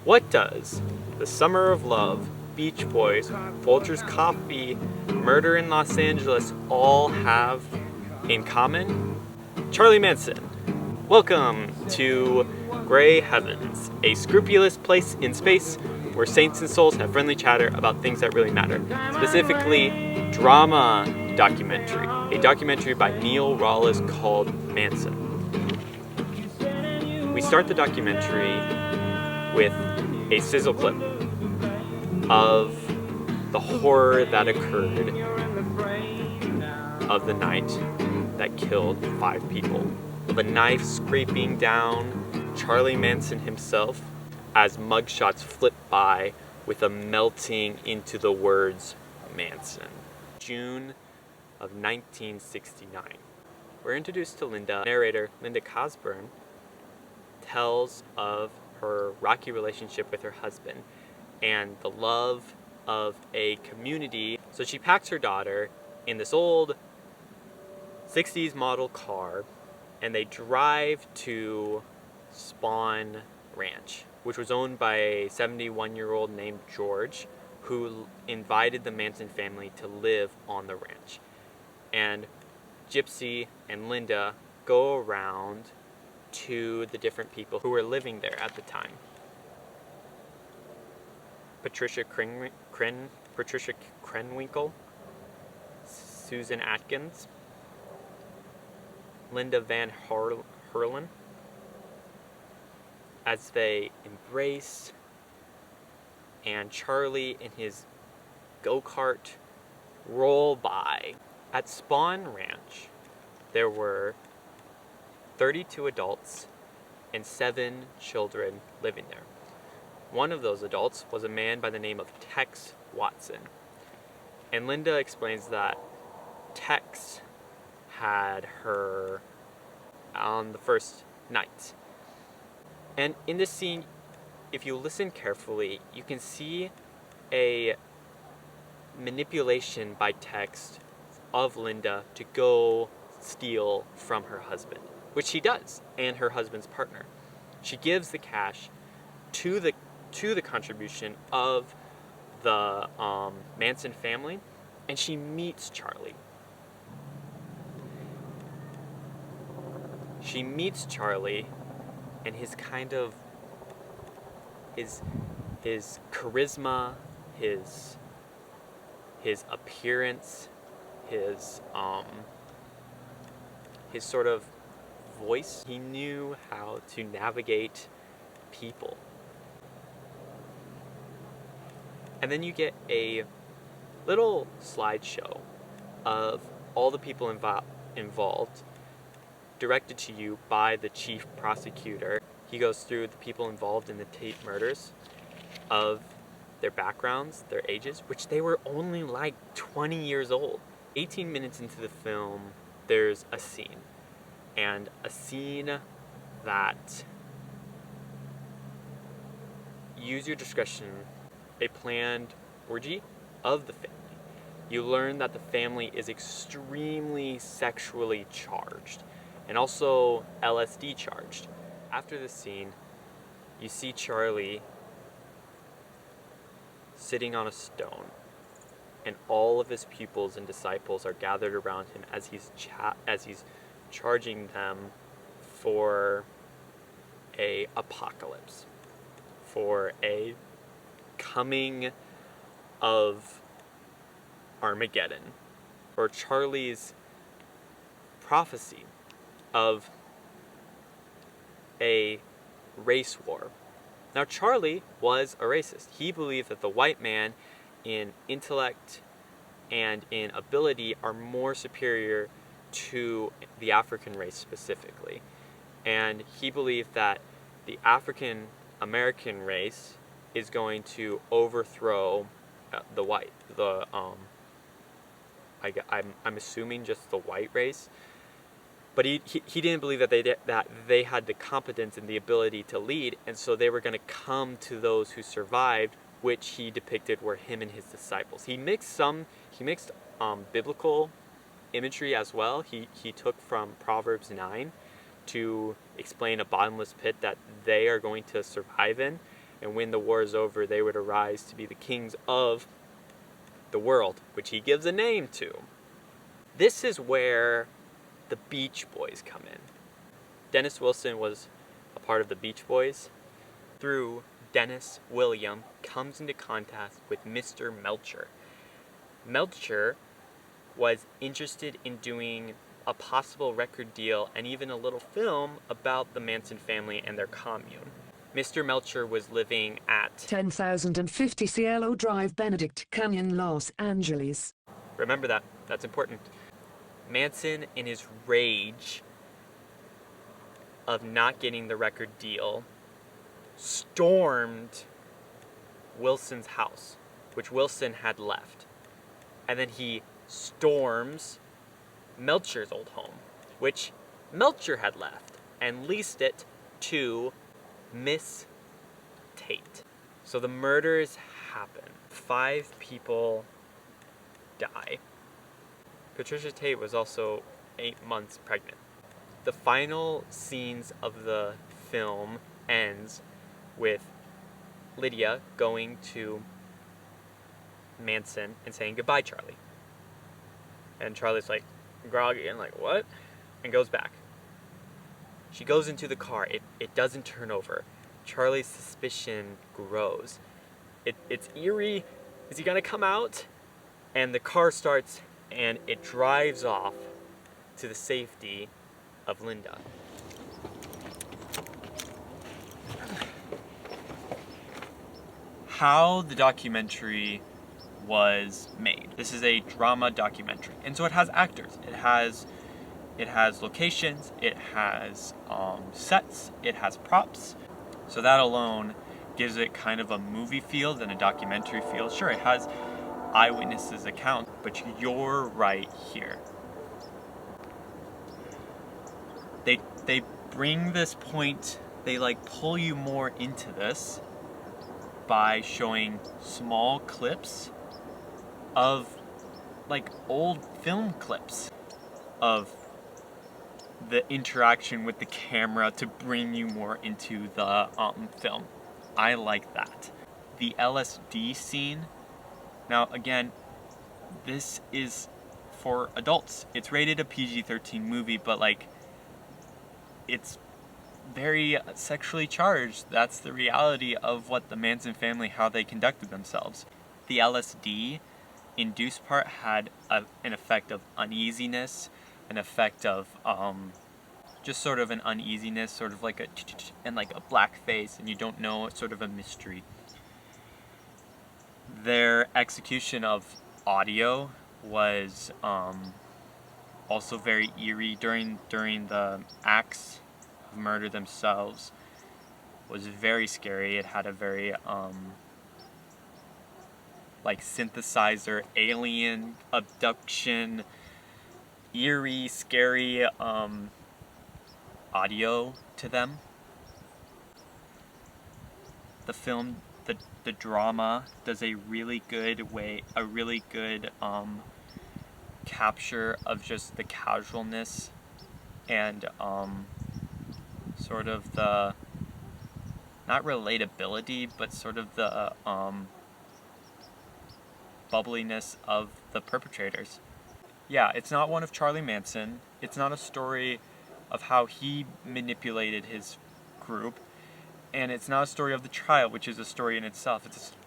What does The Summer of Love, Beach Boys, Folgers Coffee, Murder in Los Angeles all have in common? Charlie Manson. Welcome to Grey Heavens, a scrupulous place in space where saints and souls have friendly chatter about things that really matter. Specifically, drama documentary. A documentary by Neil Rawles called Manson. We start the documentary with a sizzle clip of the horror that occurred of the night that killed 5 people. Of a knife scraping down Charlie Manson himself as mugshots flip by with a melting into the words Manson. June of 1969. We're introduced to Linda. Narrator Linda Kasabian tells of her rocky relationship with her husband and the love of a community. So she packs her daughter in this old 60s model car and they drive to Spawn Ranch, which was owned by a 71-year-old named George, who invited the Manson family to live on the ranch. And Gypsy and Linda go around to the different people who were living there at the time. Patricia Krenwinkel, Susan Atkins, Linda Van Herlen, as they embrace, and Charlie and his go-kart roll by. At Spawn Ranch, there were 32 adults and 7 children living there. One of those adults was a man by the name of Tex Watson. And Linda explains that Tex had her on the first night. And in this scene, if you listen carefully, you can see a manipulation by Tex of Linda to go steal from her husband, which she does, and her husband's partner. She gives the cash to the contribution of the Manson family, and she meets Charlie. She meets Charlie and his kind of his charisma, his appearance, his sort of voice. He knew how to navigate people. And then you get a little slideshow of all the people involved, directed to you by the chief prosecutor. He goes through the people involved in the Tate murders, of their backgrounds, their ages, which they were only like 20 years old. 18 minutes into the film, there's a scene. And a scene that, use your discretion, a planned orgy of the family. You learn that the family is extremely sexually charged and also LSD charged. After this scene, you see Charlie sitting on a stone, and all of his pupils and disciples are gathered around him as he's charging them for a apocalypse, for a coming of Armageddon, or Charlie's prophecy of a race war. Now, Charlie was a racist. He believed that the white man in intellect and in ability are more superior to the African race specifically. And he believed that the African American race is going to overthrow the white, I'm assuming just the white race. But he didn't believe that they had the competence and the ability to lead, and so they were going to come to those who survived, which he depicted were him and his disciples. He mixed biblical imagery as well. He took from Proverbs 9 to explain a bottomless pit that they are going to survive in, and when the war is over, they would arise to be the kings of the world, which he gives a name to. This is where the Beach Boys come in. Dennis Wilson was a part of the Beach Boys. Through Dennis, William comes into contact with Mr. Melcher. Melcher was interested in doing a possible record deal and even a little film about the Manson family and their commune. Mr. Melcher was living at 10,050 Cielo Drive, Benedict Canyon, Los Angeles. Remember that, that's important. Manson, in his rage of not getting the record deal, stormed Wilson's house, which Wilson had left. And then he storms Melcher's old home, which Melcher had left, and leased it to Miss Tate. So the murders happen. 5 people die. Patricia Tate was also 8 months pregnant. The final scenes of the film ends with Lydia going to Manson and saying, "Goodbye, Charlie." And Charlie's like groggy and like, "What?" And goes back. She goes into the car. It doesn't turn over. Charlie's suspicion grows. It's eerie. Is he gonna come out? And the car starts and it drives off to the safety of Linda. How the documentary was made. This is a drama documentary, and so it has actors. It has locations. It has sets. It has props. So that alone gives it kind of a movie feel than a documentary feel. Sure, it has eyewitnesses' account, but you're right here. They bring this point. They like pull you more into this by showing small clips of like old film clips of the interaction with the camera to bring you more into the film. I like that. The LSD scene. Now again, this is for adults. It's rated a PG-13 movie, but like it's very sexually charged. That's the reality of what the Manson family, how they conducted themselves. The LSD induced part had an effect of uneasiness, an effect of just sort of an uneasiness, sort of like and like a black face, and you don't know, it's sort of a mystery. Their execution of audio was also very eerie during the acts of murder themselves. Was very scary. It had a very like synthesizer, alien abduction, eerie, scary audio to them. The film, the drama does a really good capture of just the casualness and sort of the, not relatability, but sort of the bubbliness of the perpetrators. Yeah, it's not one of Charlie Manson. It's not a story of how he manipulated his group. And it's not a story of the trial, which is a story in itself.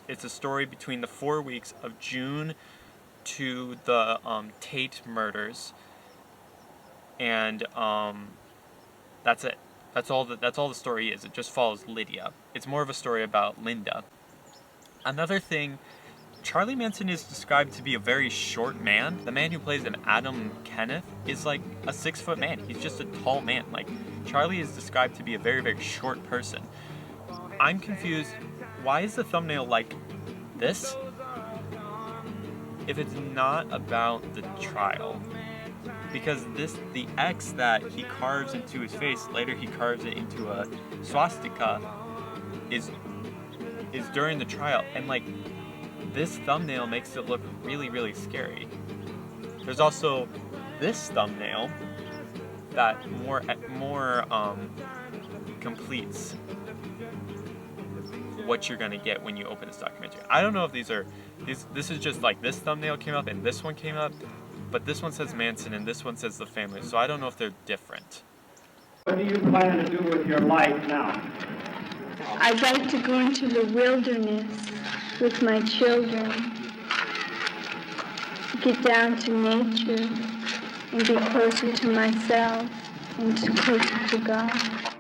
It's a story between the 4 weeks of June to the Tate murders. And that's it. That's all the story is. It just follows Lydia. It's more of a story about Linda. Another thing, Charlie Manson is described to be a very short man. The man who plays him, Adam Kenneth, is like a 6-foot man. He's just a tall man. Like, Charlie is described to be a very, very short person. I'm confused. Why is the thumbnail like this? If it's not about the trial. Because the X that he carves into his face, later he carves it into a swastika, is during the trial. And like, this thumbnail makes it look really, really scary. There's also this thumbnail that more completes what you're gonna get when you open this documentary. I don't know if this is just like this thumbnail came up and this one came up, but this one says Manson and this one says the family, so I don't know if they're different. What do you plan to do with your life now? I'd like to go into the wilderness with my children, get down to nature, and be closer to myself and closer to God.